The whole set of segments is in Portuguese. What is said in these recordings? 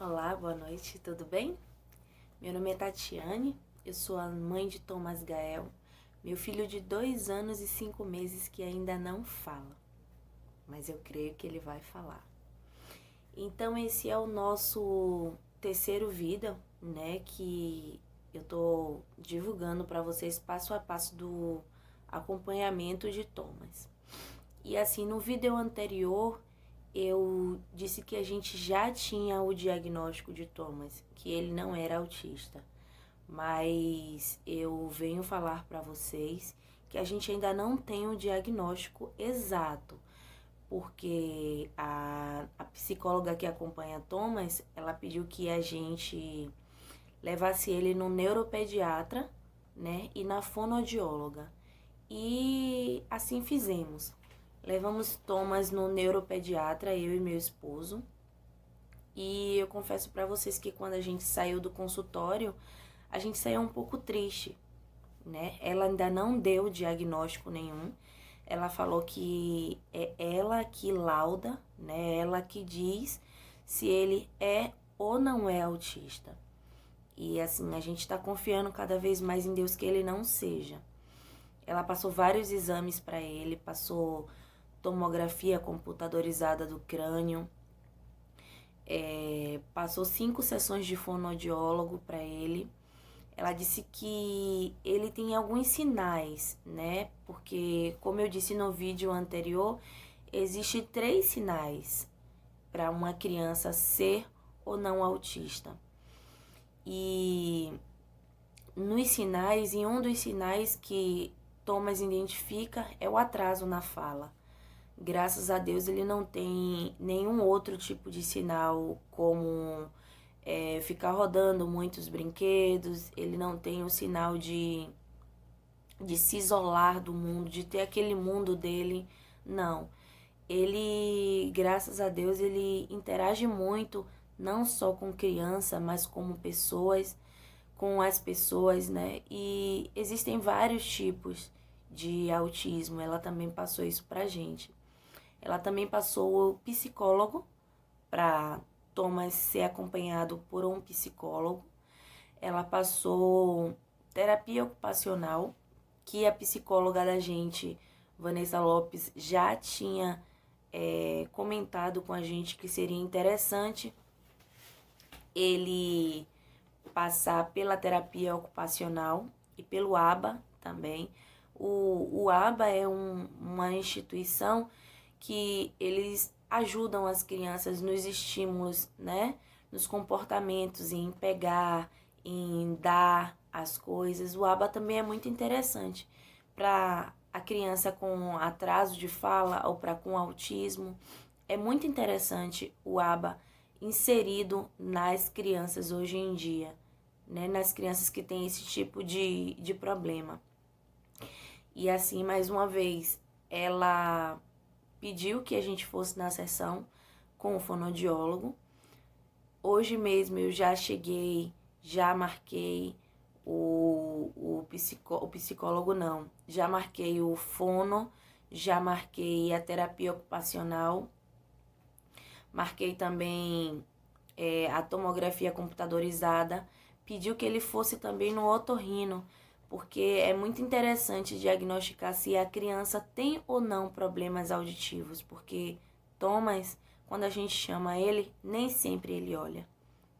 Olá, boa noite, tudo bem? Meu nome é Tatiane, eu sou a mãe de Thomas Gael, meu filho de 2 anos e 5 meses que ainda não fala, mas eu creio que ele vai falar. Então esse é o nosso terceiro vídeo, né, que eu tô divulgando para vocês passo a passo do acompanhamento de Thomas. E assim, no vídeo anterior, eu disse que a gente já tinha o diagnóstico de Thomas, que ele não era autista. Mas eu venho falar para vocês que a gente ainda não tem o diagnóstico exato, porque a psicóloga que acompanha Thomas, ela pediu que a gente levasse ele no neuropediatra, né, e na fonoaudióloga. E assim fizemos. Levamos Thomas no neuropediatra, eu e meu esposo. E eu confesso para vocês que quando a gente saiu do consultório, a gente saiu um pouco triste, né? Ela ainda não deu diagnóstico nenhum. Ela falou que é ela que lauda, né? Ela que diz se ele é ou não é autista. E assim, a gente tá confiando cada vez mais em Deus que ele não seja. Ela passou vários exames para ele, passou tomografia computadorizada do crânio, passou 5 sessões de fonoaudiólogo para ele. Ela disse que ele tem alguns sinais, né? Porque, como eu disse no vídeo anterior, existem 3 sinais para uma criança ser ou não autista. E nos sinais, em um dos sinais que Thomas identifica é o atraso na fala. Graças a Deus ele não tem nenhum outro tipo de sinal, como ficar rodando muitos brinquedos, ele não tem o sinal de se isolar do mundo, de ter aquele mundo dele, não. Ele, graças a Deus, ele interage muito, não só com criança, mas como pessoas, com as pessoas, né? E existem vários tipos de autismo, ela também passou isso pra gente. Ela também passou o psicólogo para Thomas ser acompanhado por um psicólogo. Ela passou terapia ocupacional, que a psicóloga da gente, Vanessa Lopes, já tinha comentado com a gente que seria interessante ele passar pela terapia ocupacional e pelo ABA também. O ABA é uma instituição que eles ajudam as crianças nos estímulos, né? Nos comportamentos, em pegar, em dar as coisas. O ABA também é muito interessante para a criança com atraso de fala ou para com autismo. É muito interessante o ABA inserido nas crianças hoje em dia, né? Nas crianças que têm esse tipo de problema. E assim, mais uma vez, ela pediu que a gente fosse na sessão com o fonoaudiólogo. Hoje mesmo eu já cheguei, já marquei o psicólogo não, já marquei o fono, já marquei a terapia ocupacional, marquei também a tomografia computadorizada, pediu que ele fosse também no otorrino, porque é muito interessante diagnosticar se a criança tem ou não problemas auditivos, porque Thomas, quando a gente chama ele, nem sempre ele olha,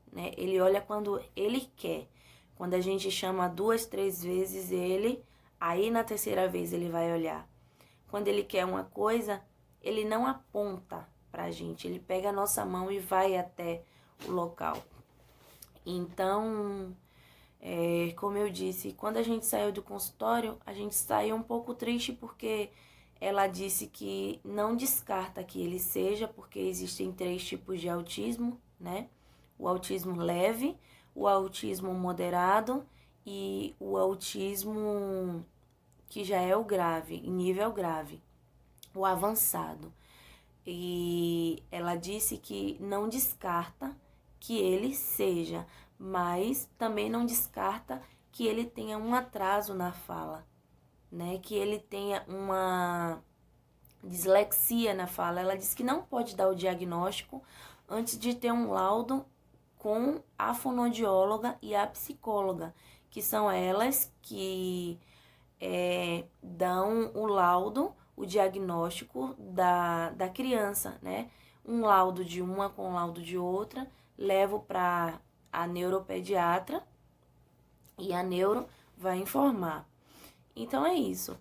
né? Ele olha quando ele quer. Quando a gente chama 2, 3 vezes ele, aí na terceira vez ele vai olhar. Quando ele quer uma coisa, ele não aponta pra gente, ele pega a nossa mão e vai até o local. Então, como eu disse, quando a gente saiu do consultório, a gente saiu um pouco triste porque ela disse que não descarta que ele seja, porque existem 3 tipos de autismo, né? O autismo leve, o autismo moderado e o autismo que já é o grave, em nível grave, o avançado. E ela disse que não descarta que ele seja, mas também não descarta que ele tenha um atraso na fala, né? Que ele tenha uma dislexia na fala. Ela disse que não pode dar o diagnóstico antes de ter um laudo com a fonoaudióloga e a psicóloga, que são elas que dão o laudo, o diagnóstico da criança, né? Um laudo de uma com um laudo de outra, levo para a neuropediatra e a neuro vai informar. Então é isso.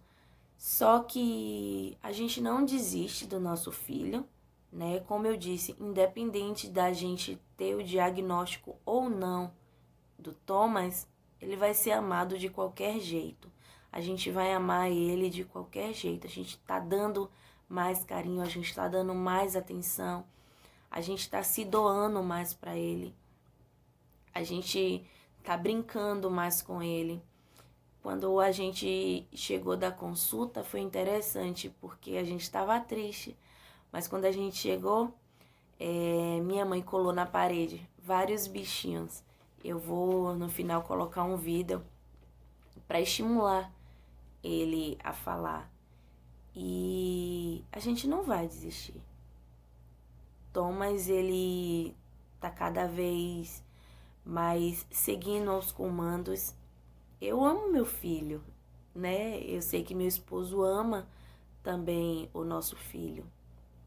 Só que a gente não desiste do nosso filho, né? Como eu disse, independente da gente ter o diagnóstico ou não do Thomas, ele vai ser amado de qualquer jeito. A gente vai amar ele de qualquer jeito. A gente tá dando mais carinho, a gente tá dando mais atenção, a gente tá se doando mais para ele, a gente tá brincando mais com ele. Quando a gente chegou da consulta foi interessante, porque a gente estava triste. Mas quando a gente chegou, minha mãe colou na parede vários bichinhos. Eu vou, no final, colocar um vídeo para estimular ele a falar. E a gente não vai desistir. Thomas, ele tá cada vez mais seguindo aos comandos. Eu amo meu filho, né? Eu sei que meu esposo ama também o nosso filho.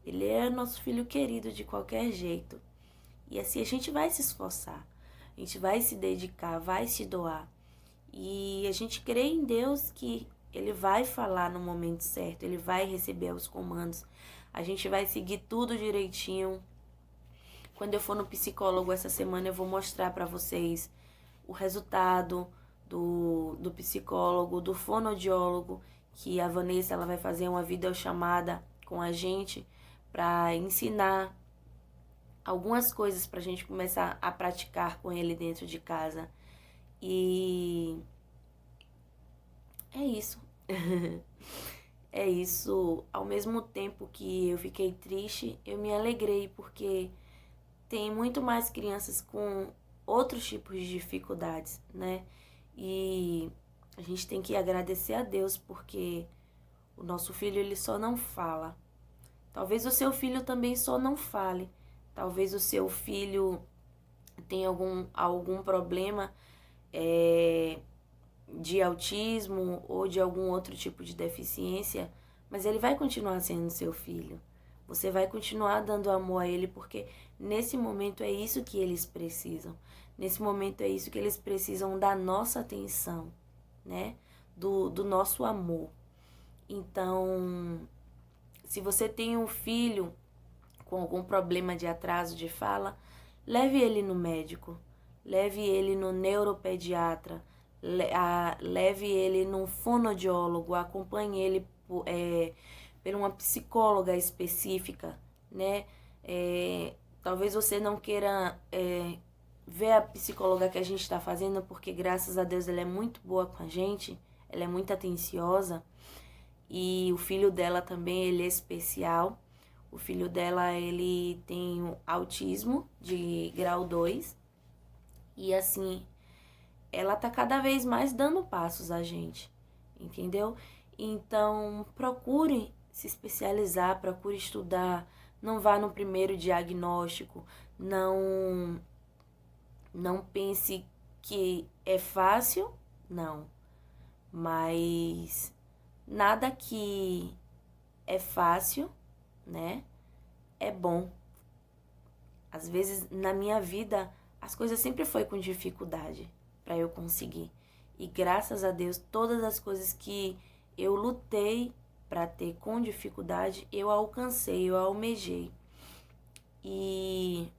Ele é nosso filho querido de qualquer jeito. E assim a gente vai se esforçar, a gente vai se dedicar, vai se doar. E a gente crê em Deus que Ele vai falar no momento certo, Ele vai receber os comandos. A gente vai seguir tudo direitinho. Quando eu for no psicólogo essa semana, eu vou mostrar para vocês o resultado do psicólogo, do fonoaudiólogo, que a Vanessa ela vai fazer uma videochamada com a gente para ensinar algumas coisas para a gente começar a praticar com ele dentro de casa. E é isso. É isso. Ao mesmo tempo que eu fiquei triste, eu me alegrei, porque tem muito mais crianças com outros tipos de dificuldades, né? E a gente tem que agradecer a Deus, porque o nosso filho, ele só não fala. Talvez o seu filho também só não fale. Talvez o seu filho tenha algum problema de autismo ou de algum outro tipo de deficiência, mas ele vai continuar sendo seu filho. Você vai continuar dando amor a ele, porque nesse momento é isso que eles precisam. Nesse momento é isso que eles precisam, da nossa atenção, né? Do nosso amor. Então, se você tem um filho com algum problema de atraso de fala, leve ele no médico, leve ele no neuropediatra, leve ele num fonoaudiólogo, acompanhe ele por uma psicóloga específica, né? Talvez você não queira ver a psicóloga que a gente está fazendo, porque graças a Deus ela é muito boa com a gente, ela é muito atenciosa, e o filho dela também, ele é especial. O filho dela, ele tem autismo de grau 2, e assim, ela tá cada vez mais dando passos a gente, entendeu? Então, procure se especializar, procure estudar, não vá no primeiro diagnóstico, não pense que é fácil, não, mas nada que é fácil, né, é bom. Às vezes, na minha vida, as coisas sempre foi com dificuldade para eu conseguir. E graças a Deus, todas as coisas que eu lutei para ter com dificuldade, eu alcancei, eu almejei. E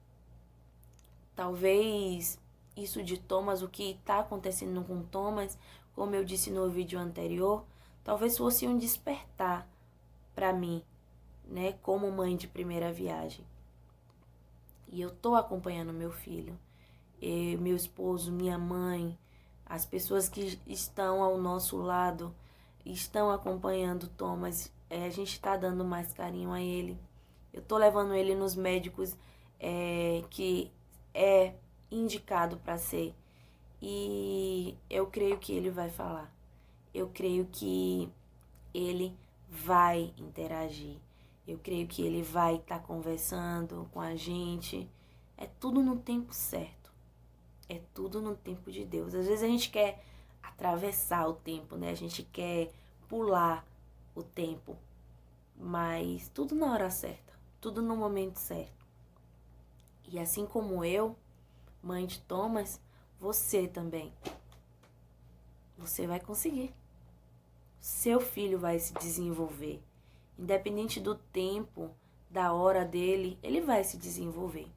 talvez isso de Thomas, o que está acontecendo com Thomas, como eu disse no vídeo anterior, talvez fosse um despertar para mim, né, como mãe de primeira viagem. E eu tô acompanhando meu filho, meu esposo, minha mãe, as pessoas que estão ao nosso lado estão acompanhando Thomas. A gente tá dando mais carinho a ele. Eu tô levando ele nos médicos que é indicado para ser. E eu creio que ele vai falar. Eu creio que ele vai interagir. Eu creio que ele vai estar conversando com a gente. É tudo no tempo certo. É tudo no tempo de Deus. Às vezes a gente quer atravessar o tempo, né? A gente quer pular o tempo. Mas tudo na hora certa. Tudo no momento certo. E assim como eu, mãe de Thomas, você também. Você vai conseguir. Seu filho vai se desenvolver. Independente do tempo, da hora dele, ele vai se desenvolver.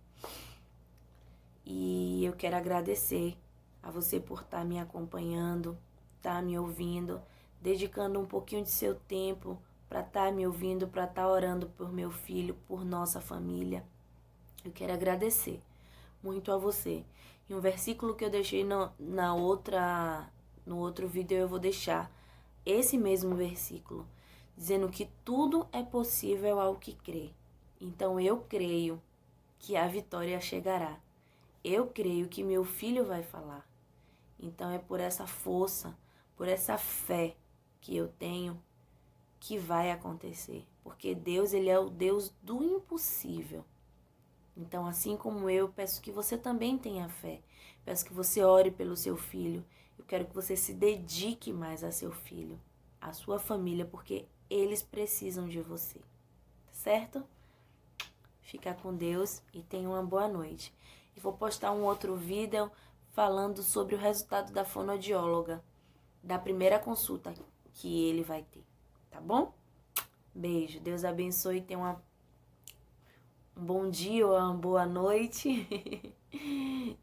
E eu quero agradecer a você por estar me acompanhando, estar me ouvindo, dedicando um pouquinho de seu tempo para estar me ouvindo, para estar orando por meu filho, por nossa família. Eu quero agradecer muito a você. E um versículo que eu deixei no outro vídeo, eu vou deixar esse mesmo versículo, dizendo que tudo é possível ao que crê. Então eu creio que a vitória chegará. Eu creio que meu filho vai falar. Então é por essa força, por essa fé que eu tenho que vai acontecer. Porque Deus, ele é o Deus do impossível. Então, assim como eu, peço que você também tenha fé. Peço que você ore pelo seu filho. Eu quero que você se dedique mais a seu filho, a sua família, porque eles precisam de você. Certo? Fica com Deus e tenha uma boa noite. E vou postar um outro vídeo falando sobre o resultado da fonoaudióloga, da primeira consulta que ele vai ter. Tá bom? Beijo. Deus abençoe e tenha um bom dia ou uma boa noite.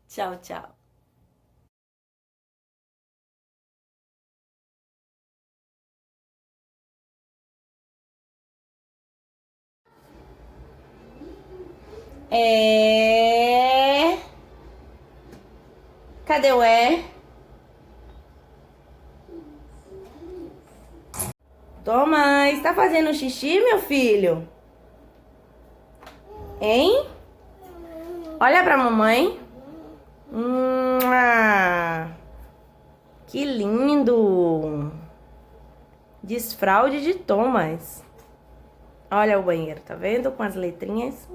Tchau, tchau. Cadê o Tomás, tá fazendo xixi, meu filho? Hein? Olha pra mamãe. Que lindo. Desfraude de Thomas. Olha o banheiro, tá vendo? Com as letrinhas.